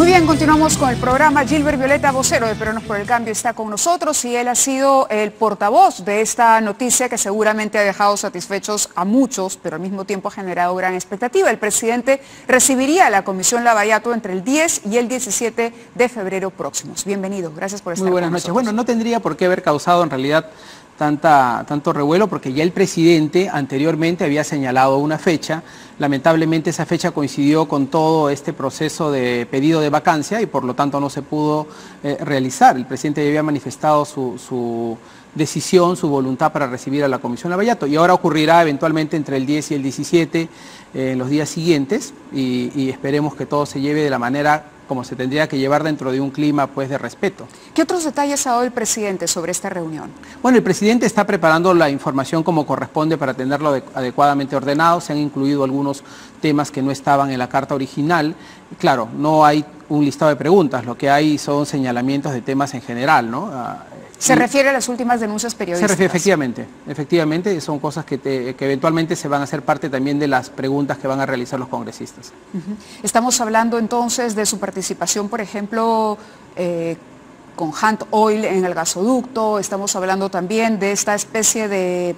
Muy bien, continuamos con el programa. Gilbert Violeta, vocero de Peruanos por el Cambio, está con nosotros y él ha sido el portavoz de esta noticia que seguramente ha dejado satisfechos a muchos, pero al mismo tiempo ha generado gran expectativa. El presidente recibiría a la Comisión Lavallato entre el 10 y el 17 de febrero próximos. Bienvenido, gracias por estar con nosotros. Muy buenas noches. Bueno, no tendría por qué haber causado en realidad tanto revuelo, porque ya el presidente anteriormente había señalado una fecha. Lamentablemente esa fecha coincidió con todo este proceso de pedido de vacancia y por lo tanto no se pudo realizar. El presidente ya había manifestado su decisión, su voluntad para recibir a la Comisión Lavallato, y ahora ocurrirá eventualmente entre el 10 y el 17 en los días siguientes, y esperemos que todo se lleve de la manera como se tendría que llevar dentro de un clima pues de respeto. ¿Qué otros detalles ha dado el presidente sobre esta reunión? Bueno, el presidente está preparando la información como corresponde para tenerlo adecuadamente ordenado. Se han incluido algunos temas que no estaban en la carta original. Claro, no hay un listado de preguntas, lo que hay son señalamientos de temas en general, ¿no? ¿Se refiere a las últimas denuncias periodísticas? Se refiere, efectivamente, son cosas que eventualmente se van a hacer parte también de las preguntas que van a realizar los congresistas. Estamos hablando entonces de su participación, por ejemplo, con Hunt Oil en el gasoducto. Estamos hablando también de esta especie de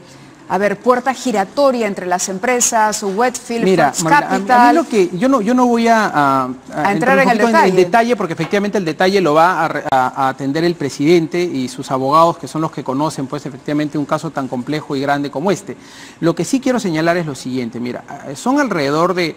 puerta giratoria entre las empresas, Westfield, First Capital. A mí lo que yo no voy a entrar en el detalle, porque efectivamente el detalle lo va a atender el presidente y sus abogados, que son los que conocen pues efectivamente un caso tan complejo y grande como este. Lo que sí quiero señalar es lo siguiente: mira, son alrededor de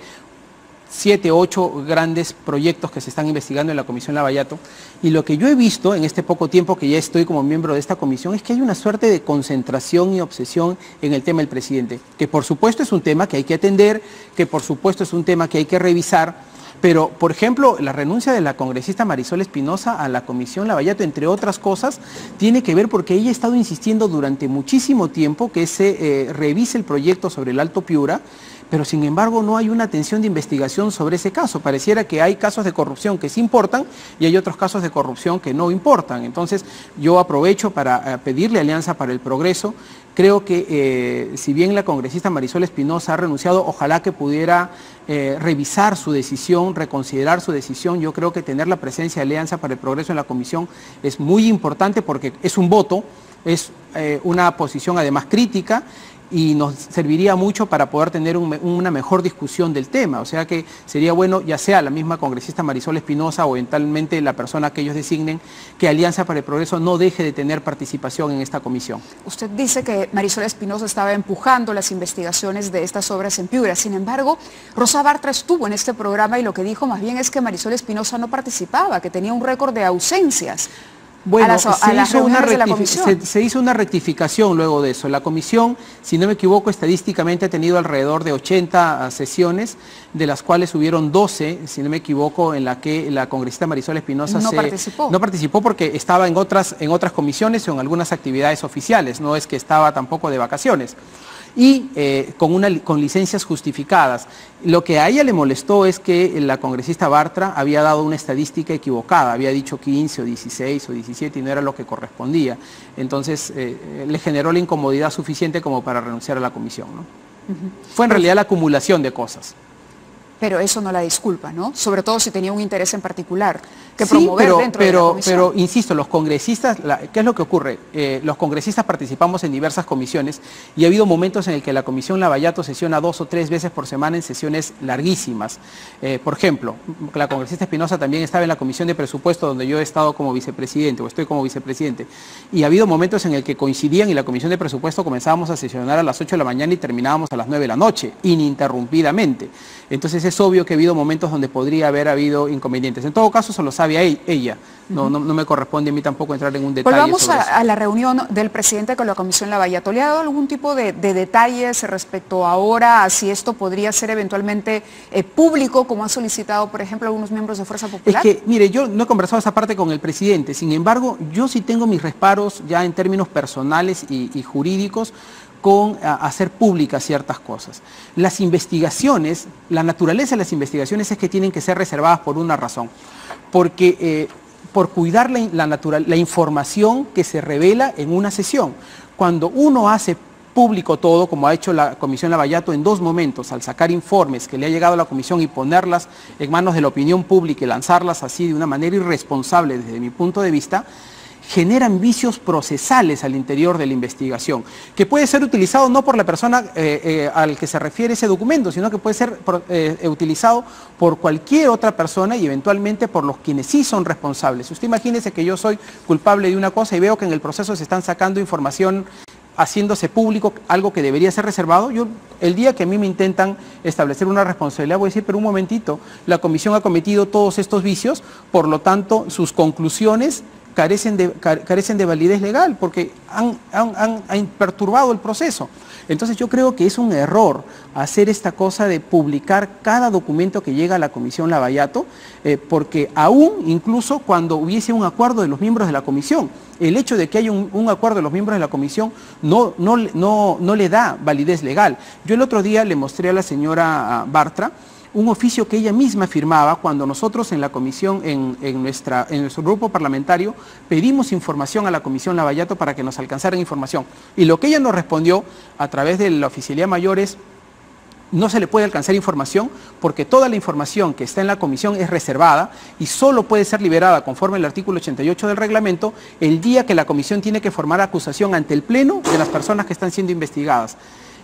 7, 8 grandes proyectos que se están investigando en la Comisión Lavallato, y lo que yo he visto en este poco tiempo que ya estoy como miembro de esta comisión es que hay una suerte de concentración y obsesión en el tema del presidente, que por supuesto es un tema que hay que atender, que por supuesto es un tema que hay que revisar, pero por ejemplo la renuncia de la congresista Marisol Espinosa a la Comisión Lavallato, entre otras cosas, tiene que ver porque ella ha estado insistiendo durante muchísimo tiempo que se revise el proyecto sobre el Alto Piura, pero sin embargo no hay una atención de investigación sobre ese caso. Pareciera que hay casos de corrupción que sí importan y hay otros casos de corrupción que no importan. Entonces yo aprovecho para pedirle Alianza para el Progreso. Creo que si bien la congresista Marisol Espinosa ha renunciado, ojalá que pudiera revisar su decisión, reconsiderar su decisión. Yo creo que tener la presencia de Alianza para el Progreso en la comisión es muy importante porque es un voto, es una posición además crítica, y nos serviría mucho para poder tener una mejor discusión del tema. O sea que sería bueno, ya sea la misma congresista Marisol Espinosa o eventualmente la persona que ellos designen, que Alianza para el Progreso no deje de tener participación en esta comisión. Usted dice que Marisol Espinosa estaba empujando las investigaciones de estas obras en Piura. Sin embargo, Rosa Bartra estuvo en este programa y lo que dijo más bien es que Marisol Espinosa no participaba, que tenía un récord de ausencias. Bueno, se hizo una rectificación luego de eso. La comisión, si no me equivoco, estadísticamente ha tenido alrededor de 80 sesiones, de las cuales hubieron 12, si no me equivoco, en la que la congresista Marisol Espinosa no participó porque estaba en otras comisiones o en algunas actividades oficiales, no es que estaba tampoco de vacaciones. Y con licencias justificadas. Lo que a ella le molestó es que la congresista Bartra había dado una estadística equivocada, había dicho 15 o 16 o 17 y no era lo que correspondía. Entonces le generó la incomodidad suficiente como para renunciar a la comisión, ¿no? Fue en realidad la acumulación de cosas. Pero eso no la disculpa, ¿no? Sobre todo si tenía un interés en particular que promover dentro de la comisión. Pero insisto, los congresistas, ¿qué es lo que ocurre? Los congresistas participamos en diversas comisiones y ha habido momentos en el que la Comisión Lavallato sesiona 2 o 3 veces por semana en sesiones larguísimas. Por ejemplo, la congresista Espinosa también estaba en la Comisión de Presupuesto, donde yo he estado como vicepresidente o estoy como vicepresidente. Y ha habido momentos en el que coincidían y la Comisión de Presupuesto comenzábamos a sesionar a las 8 de la mañana y terminábamos a las 9 de la noche, ininterrumpidamente. Entonces es obvio que ha habido momentos donde podría haber habido inconvenientes. En todo caso, se lo sabe a ella. No me corresponde a mí tampoco entrar en un detalle. Volvamos a la reunión del presidente con la Comisión Lavallato. ¿Le ha dado algún tipo de detalles respecto ahora a si esto podría ser eventualmente público, como han solicitado, por ejemplo, algunos miembros de Fuerza Popular? Es que, mire, yo no he conversado esa parte con el presidente. Sin embargo, yo sí tengo mis reparos ya en términos personales y jurídicos con hacer públicas ciertas cosas. Las investigaciones, la naturaleza de las investigaciones es que tienen que ser reservadas por una razón, porque por cuidar la información que se revela en una sesión. Cuando uno hace público todo, como ha hecho la Comisión Lavallato en 2 momentos, al sacar informes que le ha llegado a la Comisión y ponerlas en manos de la opinión pública y lanzarlas así de una manera irresponsable desde mi punto de vista, generan vicios procesales al interior de la investigación, que puede ser utilizado no por la persona al que se refiere ese documento, sino que puede ser utilizado por cualquier otra persona y eventualmente por los quienes sí son responsables. Usted imagínese que yo soy culpable de una cosa y veo que en el proceso se están sacando información haciéndose público, algo que debería ser reservado. Yo, el día que a mí me intentan establecer una responsabilidad, voy a decir, pero un momentito, la comisión ha cometido todos estos vicios, por lo tanto, sus conclusiones carecen de validez legal porque han perturbado el proceso. Entonces yo creo que es un error hacer esta cosa de publicar cada documento que llega a la Comisión Lavallato, porque aún incluso cuando hubiese un acuerdo de los miembros de la comisión, el hecho de que haya un acuerdo de los miembros de la comisión no le da validez legal. Yo el otro día le mostré a la señora Bartra un oficio que ella misma firmaba cuando nosotros en la comisión, en nuestro grupo parlamentario, pedimos información a la Comisión Lavallato para que nos alcanzaran información. Y lo que ella nos respondió a través de la Oficialía Mayor es: no se le puede alcanzar información porque toda la información que está en la comisión es reservada y solo puede ser liberada conforme al artículo 88 del reglamento el día que la comisión tiene que formar acusación ante el Pleno de las personas que están siendo investigadas.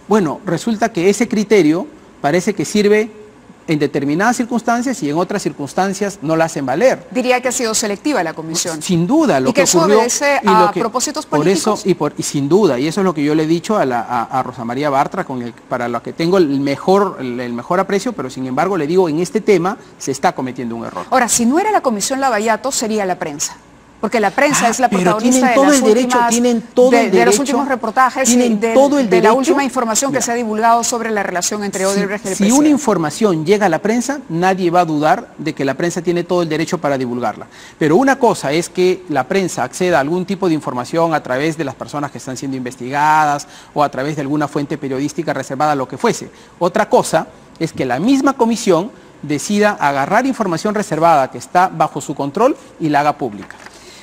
Bueno, resulta que ese criterio parece que sirve en determinadas circunstancias y en otras circunstancias no la hacen valer. Diría que ha sido selectiva la comisión. Sin duda, lo que ocurrió... Y que eso obedece a propósitos políticos. Y sin duda, y eso es lo que yo le he dicho a Rosa María Bartra, para la que tengo el mejor aprecio, pero sin embargo le digo, en este tema se está cometiendo un error. Ahora, si no era la Comisión Lavallato, sería la prensa. Porque la prensa es la protagonista de los últimos reportajes y de la última información que se ha divulgado sobre la relación entre Odebrecht y el presidente. Si una información llega a la prensa, nadie va a dudar de que la prensa tiene todo el derecho para divulgarla. Pero una cosa es que la prensa acceda a algún tipo de información a través de las personas que están siendo investigadas o a través de alguna fuente periodística reservada, lo que fuese. Otra cosa es que la misma comisión decida agarrar información reservada que está bajo su control y la haga pública.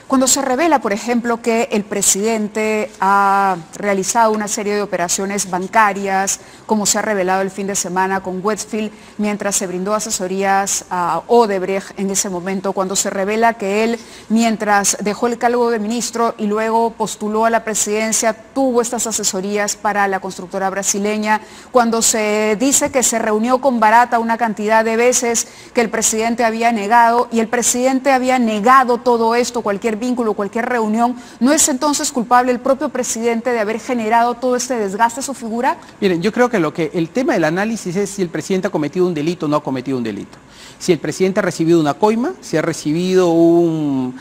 Cuando se revela, por ejemplo, que el presidente ha realizado una serie de operaciones bancarias, como se ha revelado el fin de semana con Westfield, mientras se brindó asesorías a Odebrecht en ese momento, cuando se revela que él, mientras dejó el cargo de ministro y luego postuló a la presidencia, tuvo estas asesorías para la constructora brasileña, cuando se dice que se reunió con Barata una cantidad de veces que el presidente había negado, y el presidente había negado todo esto, cualquier vínculo, cualquier reunión, ¿no es entonces culpable el propio presidente de haber generado todo este desgaste a su figura? Miren, yo creo que el tema del análisis es si el presidente ha cometido un delito o no ha cometido un delito. Si el presidente ha recibido una coima, si ha recibido un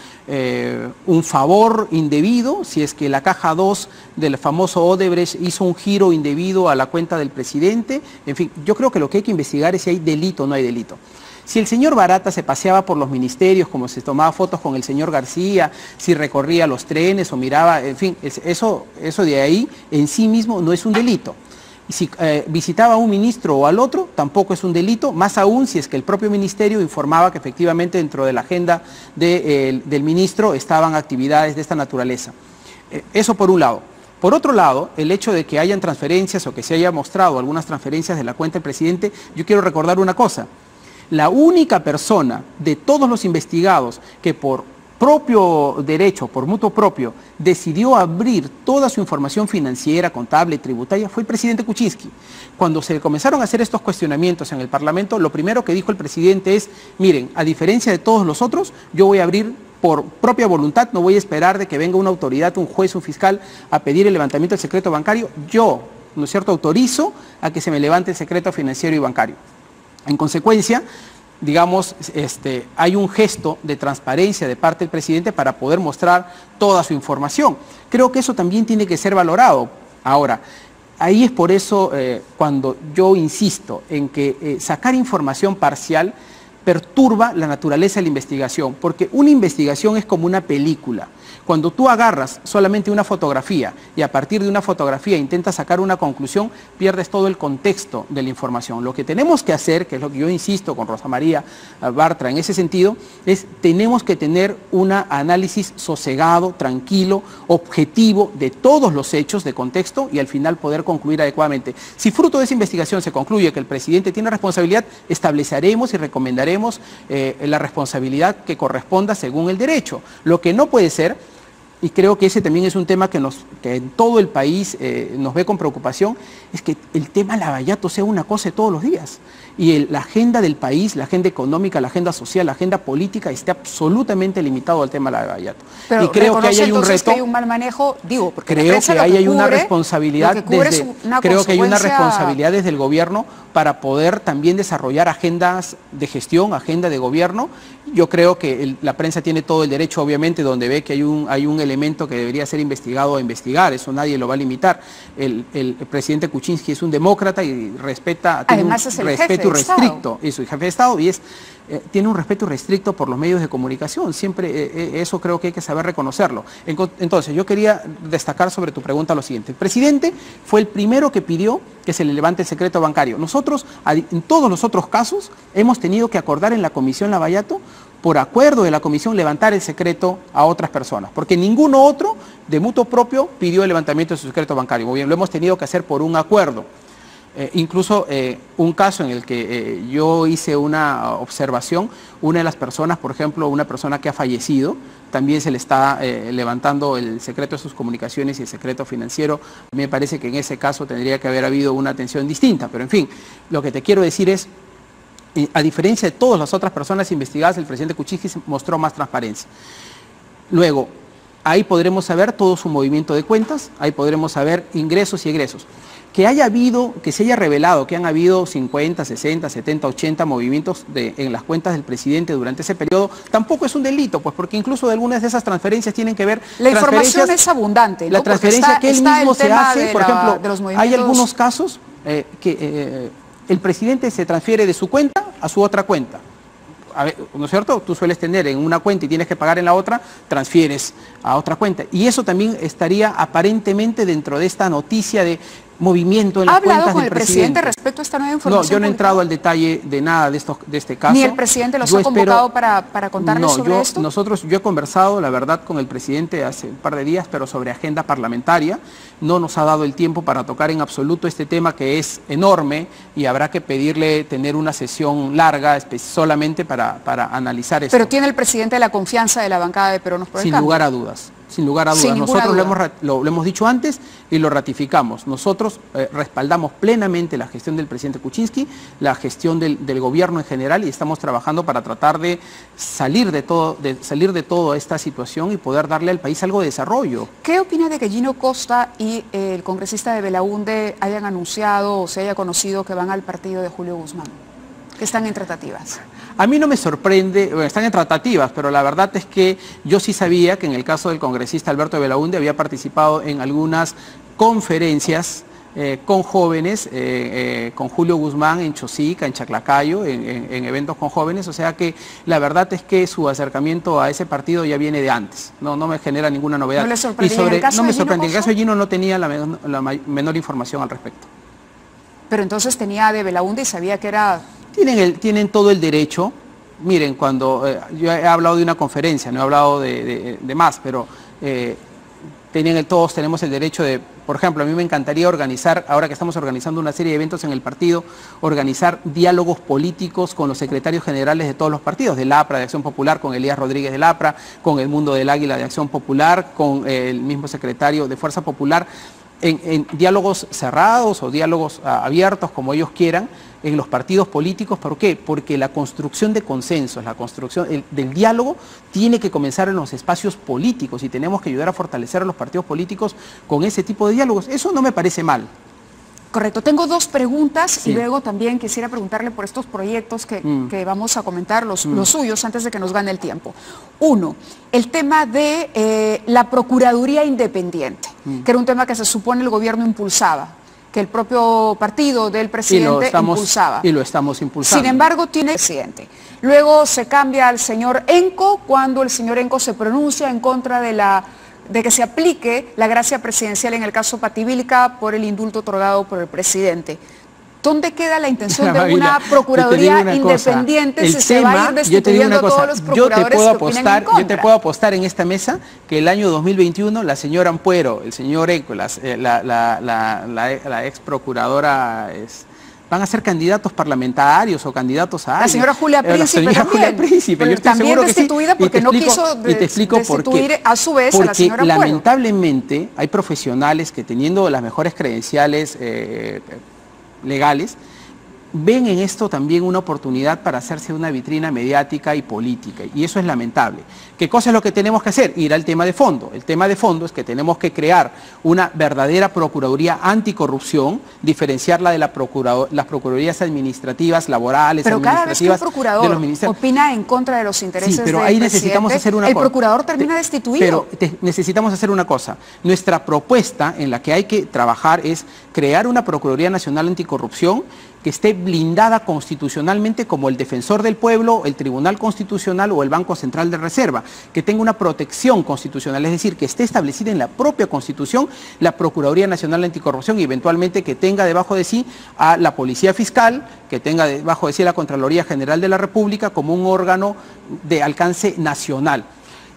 favor indebido, si es que la caja 2 del famoso Odebrecht hizo un giro indebido a la cuenta del presidente. En fin, yo creo que lo que hay que investigar es si hay delito o no hay delito. Si el señor Barata se paseaba por los ministerios, como se tomaba fotos con el señor García, si recorría los trenes o miraba, en fin, eso de ahí en sí mismo no es un delito. Y si visitaba a un ministro o al otro, tampoco es un delito, más aún si es que el propio ministerio informaba que efectivamente dentro de la agenda del ministro estaban actividades de esta naturaleza. Eso por un lado. Por otro lado, el hecho de que hayan transferencias o que se haya mostrado algunas transferencias de la cuenta del presidente, yo quiero recordar una cosa. La única persona de todos los investigados que por propio derecho, por mutuo propio, decidió abrir toda su información financiera, contable, tributaria, fue el presidente Kuczynski. Cuando se comenzaron a hacer estos cuestionamientos en el Parlamento, lo primero que dijo el presidente es: miren, a diferencia de todos los otros, yo voy a abrir por propia voluntad, no voy a esperar de que venga una autoridad, un juez, un fiscal, a pedir el levantamiento del secreto bancario. Yo, ¿no es cierto?, autorizo a que se me levante el secreto financiero y bancario. En consecuencia, digamos, hay un gesto de transparencia de parte del presidente para poder mostrar toda su información. Creo que eso también tiene que ser valorado. Ahora, ahí es por eso cuando yo insisto en que sacar información parcial perturba la naturaleza de la investigación, porque una investigación es como una película. Cuando tú agarras solamente una fotografía y a partir de una fotografía intentas sacar una conclusión, pierdes todo el contexto de la información. Lo que tenemos que hacer, que es lo que yo insisto con Rosa María Bartra en ese sentido, es tenemos que tener un análisis sosegado, tranquilo, objetivo de todos los hechos de contexto y al final poder concluir adecuadamente. Si fruto de esa investigación se concluye que el presidente tiene responsabilidad, estableceremos y recomendaremos la responsabilidad que corresponda según el derecho. Lo que no puede ser, y creo que ese también es un tema que en todo el país nos ve con preocupación, es que el tema Lavallato sea una cosa de todos los días. Y la agenda del país, la agenda económica, la agenda social, la agenda política esté absolutamente limitado al tema Lavallato. Pero y creo que ahí hay un reto. Que hay un mal manejo, digo, porque creo que ahí hay una responsabilidad desde el gobierno para poder también desarrollar agendas de gestión, agenda de gobierno. Yo creo que la prensa tiene todo el derecho, obviamente, donde ve que hay un elemento que debería ser investigado a investigar, eso nadie lo va a limitar. El presidente Kuczynski es un demócrata y respeta, tiene un respeto irrestricto, eso, el jefe de Estado, y tiene un respeto irrestricto por los medios de comunicación, siempre eso creo que hay que saber reconocerlo. Entonces, yo quería destacar sobre tu pregunta lo siguiente. El presidente fue el primero que pidió que se le levante el secreto bancario. Nosotros, en todos los otros casos, hemos tenido que acordar en la Comisión Lavallato, por acuerdo de la comisión, levantar el secreto a otras personas, porque ninguno otro, de mutuo propio, pidió el levantamiento de su secreto bancario. Muy bien, lo hemos tenido que hacer por un acuerdo. Incluso un caso en el que yo hice una observación, una de las personas, por ejemplo, una persona que ha fallecido, también se le está levantando el secreto de sus comunicaciones y el secreto financiero. A mí me parece que en ese caso tendría que haber habido una atención distinta, pero en fin, lo que te quiero decir es, a diferencia de todas las otras personas investigadas, el presidente Kuczynski mostró más transparencia. Luego, ahí podremos saber todo su movimiento de cuentas, ahí podremos saber ingresos y egresos. Que se haya revelado que han habido 50, 60, 70, 80 movimientos en las cuentas del presidente durante ese periodo, tampoco es un delito, pues porque incluso de algunas de esas transferencias tienen que ver... La información es abundante, ¿no? La transferencia que él mismo se hace, por ejemplo, hay algunos casos que el presidente se transfiere de su cuenta a su otra cuenta. ¿No es cierto? Tú sueles tener en una cuenta y tienes que pagar en la otra, transfieres a otra cuenta. Y eso también estaría aparentemente dentro de esta noticia de movimiento en las cuentas del presidente. ¿Ha hablado con el presidente respecto a esta nueva información? No, yo no he entrado al detalle de nada de este caso. ¿Ni el presidente los ha convocado para contarles sobre esto? Yo he conversado, la verdad, con el presidente hace un par de días, pero sobre agenda parlamentaria. No nos ha dado el tiempo para tocar en absoluto este tema que es enorme y habrá que pedirle tener una sesión larga solamente para analizar esto. Pero ¿tiene el presidente la confianza de la bancada de Peronos por el Cambio? Sin lugar a dudas. Sin lugar a dudas. Nosotros lo hemos dicho antes y lo ratificamos. Nosotros respaldamos plenamente la gestión del presidente Kuczynski, la gestión del gobierno en general, y estamos trabajando para tratar de salir de toda esta situación y poder darle al país algo de desarrollo. ¿Qué opina de que Gino Costa y el congresista de Belaunde hayan anunciado o se haya conocido que van al partido de Julio Guzmán? Que están en tratativas. A mí no me sorprende, bueno, están en tratativas, pero la verdad es que yo sí sabía que en el caso del congresista Alberto de Belaunde había participado en algunas conferencias con jóvenes, con Julio Guzmán en Chosica, en Chaclacayo, en eventos con jóvenes, o sea que la verdad es que su acercamiento a ese partido ya viene de antes, no me genera ninguna novedad. ¿No le sorprendió? No me sorprendió, en el caso de Gino no tenía la menor información al respecto. Pero entonces tenía de Belaunde y sabía que era... Tienen todo el derecho. Miren, cuando yo he hablado de una conferencia, no he hablado de más, pero todos tenemos el derecho de, por ejemplo, a mí me encantaría organizar, ahora que estamos organizando una serie de eventos en el partido, organizar diálogos políticos con los secretarios generales de todos los partidos, del APRA, de Acción Popular, con Elías Rodríguez del APRA, con el Mundo del Águila de Acción Popular, con el mismo secretario de Fuerza Popular, en diálogos cerrados o diálogos abiertos, como ellos quieran, en los partidos políticos. ¿Por qué? Porque la construcción de consensos, la construcción del diálogo tiene que comenzar en los espacios políticos y tenemos que ayudar a fortalecer a los partidos políticos con ese tipo de diálogos. Eso no me parece mal. Correcto. Tengo dos preguntas y luego también quisiera preguntarle por estos proyectos que vamos a comentar, los suyos, antes de que nos gane el tiempo. Uno, el tema de la Procuraduría Independiente, que era un tema que se supone el gobierno impulsaba, que el propio partido del presidente impulsaba. Y lo estamos impulsando. Sin embargo, tiene el presidente. Luego se cambia al señor Enco cuando el señor Enco se pronuncia en contra de que se aplique la gracia presidencial en el caso Pativilca por el indulto otorgado por el presidente. ¿Dónde queda la intención de una procuraduría independiente si se va a ir destituyendo a todos los procuradores que opinen en contra? Yo te puedo apostar en esta mesa que el año 2021 la señora Ampuero, el señor Enco, la ex procuradora van a ser candidatos parlamentarios o candidatos a algo. La señora Julia Príncipe la señora Julia Príncipe, yo estoy también seguro que destituida sí. porque no quiso destituir a su vez a la señora Ampuero. Porque lamentablemente hay profesionales que teniendo las mejores credenciales legales, ven en esto también una oportunidad para hacerse una vitrina mediática y política, y eso es lamentable. ¿Qué cosa es lo que tenemos que hacer? Ir al tema de fondo. El tema de fondo es que tenemos que crear una verdadera procuraduría anticorrupción, diferenciarla de las procuradurías administrativas, laborales, pero administrativas. Pero cada vez que un procurador opina en contra de los intereses pero ahí necesitamos hacer una cosa. El procurador termina destituido. Pero necesitamos hacer una cosa. Nuestra propuesta en la que hay que trabajar es crear una Procuraduría Nacional Anticorrupción que esté blindada constitucionalmente como el Defensor del Pueblo, el Tribunal Constitucional o el Banco Central de Reserva, que tenga una protección constitucional, es decir, que esté establecida en la propia Constitución la Procuraduría Nacional Anticorrupción y eventualmente que tenga debajo de sí a la Policía Fiscal, que tenga debajo de sí a la Contraloría General de la República como un órgano de alcance nacional.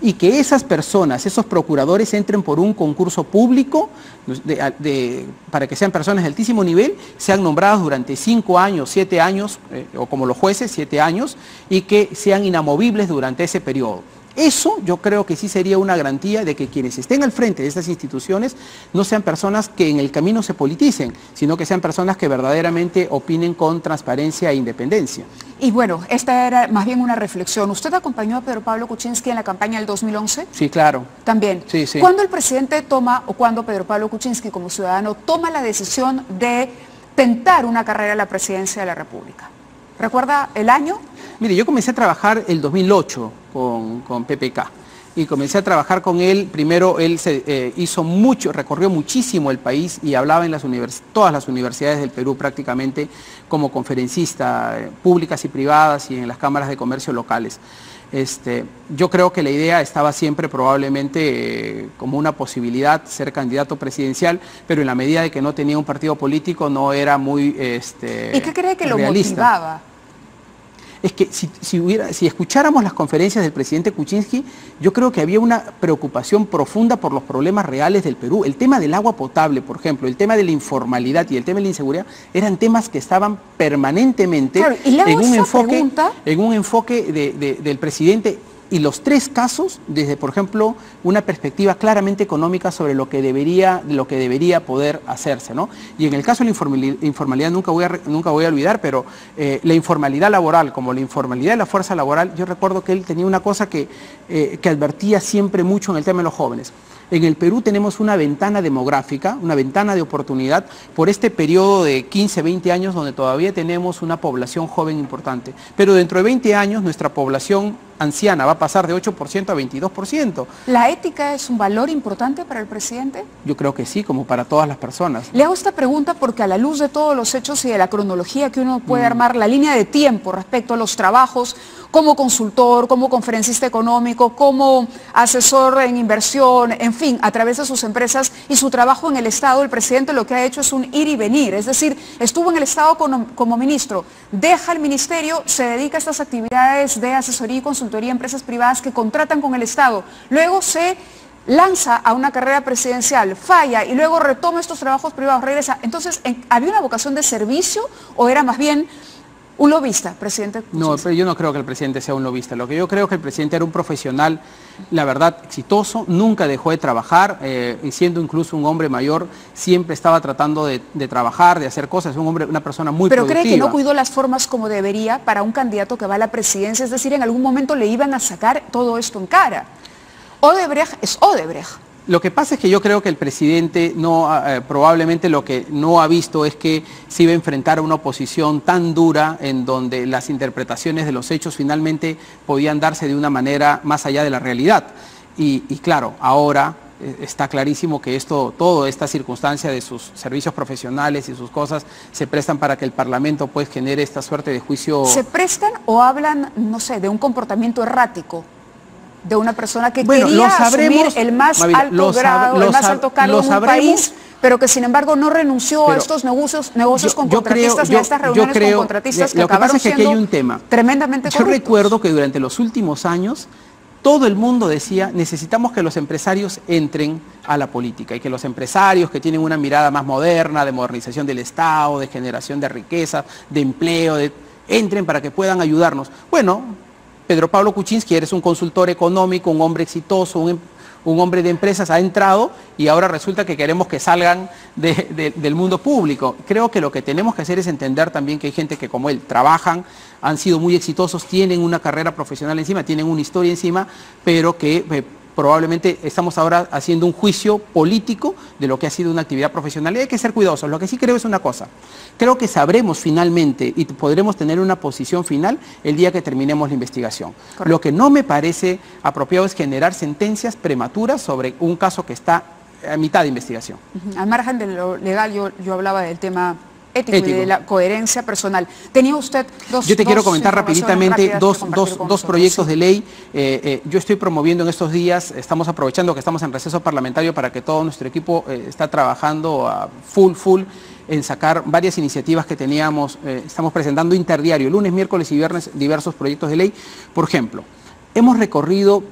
Y que esas personas, esos procuradores entren por un concurso público para que sean personas de altísimo nivel, sean nombradas durante 5 años, 7 años, o como los jueces, 7 años, y que sean inamovibles durante ese periodo. Eso yo creo que sí sería una garantía de que quienes estén al frente de estas instituciones no sean personas que en el camino se politicen, sino que sean personas que verdaderamente opinen con transparencia e independencia. Y bueno, esta era más bien una reflexión. ¿Usted acompañó a Pedro Pablo Kuczynski en la campaña del 2011? Sí, claro. También. Sí, sí. ¿Cuándo el presidente toma, o cuándo Pedro Pablo Kuczynski como ciudadano toma la decisión de tentar una carrera a la presidencia de la República? ¿Recuerda el año? Mire, yo comencé a trabajar el 2008 con PPK y comencé a trabajar con él. Primero él recorrió muchísimo el país y hablaba en todas las universidades del Perú prácticamente como conferencista, públicas y privadas y en las cámaras de comercio locales. Yo creo que la idea estaba siempre probablemente como una posibilidad ser candidato presidencial, pero en la medida de que no tenía un partido político no era muy ¿Y qué cree que lo realista. motivaba? Es que si escucháramos las conferencias del presidente Kuczynski, yo creo que había una preocupación profunda por los problemas reales del Perú. El tema del agua potable, por ejemplo, el tema de la informalidad y el tema de la inseguridad, eran temas que estaban permanentemente en un enfoque del presidente. Y los 3 casos, desde, por ejemplo, una perspectiva claramente económica sobre lo que debería poder hacerse, ¿no? Y en el caso de la informalidad nunca voy a olvidar, pero la informalidad laboral, como la informalidad de la fuerza laboral, yo recuerdo que él tenía una cosa que advertía siempre mucho en el tema de los jóvenes. En el Perú tenemos una ventana demográfica, una ventana de oportunidad por este periodo de 15, 20 años donde todavía tenemos una población joven importante. Pero dentro de 20 años nuestra población anciana va a pasar de 8% a 22%. ¿La ética es un valor importante para el presidente? Yo creo que sí, como para todas las personas. Le hago esta pregunta porque a la luz de todos los hechos y de la cronología que uno puede armar, la línea de tiempo respecto a los trabajos como consultor, como conferencista económico, como asesor en inversión, en fin, a través de sus empresas y su trabajo en el Estado, el presidente lo que ha hecho es un ir y venir, es decir, estuvo en el Estado como ministro, deja el ministerio, se dedica a estas actividades de asesoría y consultoría a empresas privadas que contratan con el Estado, luego se lanza a una carrera presidencial, falla y luego retoma estos trabajos privados, regresa. Entonces, ¿había una vocación de servicio o era más bien un lobista, presidente Kuczynski? No, pero yo no creo que el presidente sea un lobista. Lo que yo creo es que el presidente era un profesional, la verdad, exitoso, nunca dejó de trabajar, y siendo incluso un hombre mayor, siempre estaba tratando de trabajar, de hacer cosas, una persona muy productiva. ¿Pero cree que no cuidó las formas como debería para un candidato que va a la presidencia? Es decir, en algún momento le iban a sacar todo esto en cara. Odebrecht es Odebrecht. Lo que pasa es que yo creo que el presidente probablemente lo que no ha visto es que se iba a enfrentar a una oposición tan dura en donde las interpretaciones de los hechos finalmente podían darse de una manera más allá de la realidad. Y claro, ahora está clarísimo que toda esta circunstancia de sus servicios profesionales y sus cosas se prestan para que el Parlamento pues genere esta suerte de juicio. ¿Se prestan o hablan, no sé, de un comportamiento errático de una persona que quería asumir el más alto grado, el más alto cargo en un país, pero que sin embargo no renunció a estos negocios con contratistas ni a estas reuniones con contratistas que acabaron siendo tremendamente corruptos? Yo recuerdo que durante los últimos años todo el mundo decía, necesitamos que los empresarios entren a la política y que los empresarios que tienen una mirada más moderna, de modernización del Estado, de generación de riqueza, de empleo, entren para que puedan ayudarnos. Bueno, Pedro Pablo Kuczynski, eres un consultor económico, un hombre exitoso, un hombre de empresas, ha entrado y ahora resulta que queremos que salgan del mundo público. Creo que lo que tenemos que hacer es entender también que hay gente que como él trabajan, han sido muy exitosos, tienen una carrera profesional encima, tienen una historia encima, pero que probablemente estamos ahora haciendo un juicio político de lo que ha sido una actividad profesional y hay que ser cuidadosos. Lo que sí creo es una cosa, creo que sabremos finalmente y podremos tener una posición final el día que terminemos la investigación. Correcto. Lo que no me parece apropiado es generar sentencias prematuras sobre un caso que está a mitad de investigación. Al margen de lo legal, yo hablaba del tema ético y de la coherencia personal. ¿Tenía usted Yo te quiero comentar rapiditamente dos proyectos de ley. Yo estoy promoviendo en estos días, estamos aprovechando que estamos en receso parlamentario para que todo nuestro equipo está trabajando a full en sacar varias iniciativas que teníamos, estamos presentando interdiario, lunes, miércoles y viernes, diversos proyectos de ley. Por ejemplo, hemos recorrido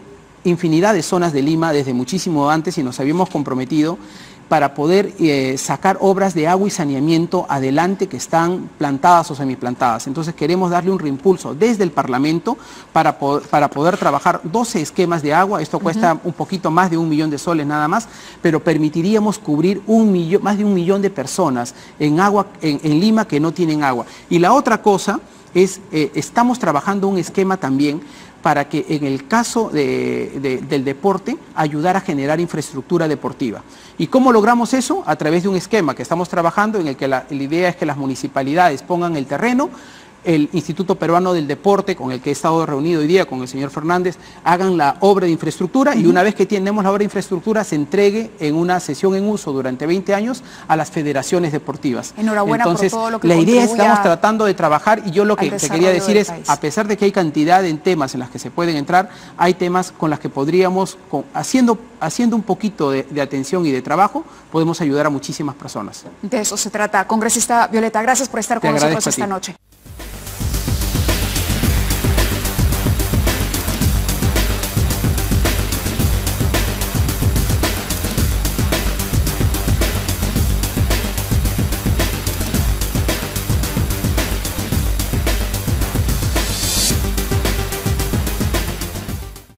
infinidad de zonas de Lima desde muchísimo antes y nos habíamos comprometido para poder sacar obras de agua y saneamiento adelante que están plantadas o semiplantadas. Entonces queremos darle un reimpulso desde el Parlamento para poder trabajar 12 esquemas de agua. Esto cuesta un poquito más de 1 millón de soles nada más, pero permitiríamos cubrir más de 1 millón de personas en Lima que no tienen agua. Y la otra cosa es, estamos trabajando un esquema también para que en el caso del deporte ayudar a generar infraestructura deportiva. ¿Y cómo logramos eso? A través de un esquema que estamos trabajando en el que la idea es que las municipalidades pongan el terreno, el Instituto Peruano del Deporte, con el que he estado reunido hoy día con el señor Fernández, hagan la obra de infraestructura y una vez que tenemos la obra de infraestructura se entregue en una cesión en uso durante 20 años a las federaciones deportivas. Enhorabuena. Entonces, por todo lo que la idea es que estamos tratando de trabajar y yo lo que te quería decir es, a pesar de que hay cantidad de temas en las que se pueden entrar, hay temas con los que podríamos, haciendo un poquito de atención y de trabajo, podemos ayudar a muchísimas personas. De eso se trata. Congresista Violeta, gracias por estar con nosotros esta noche.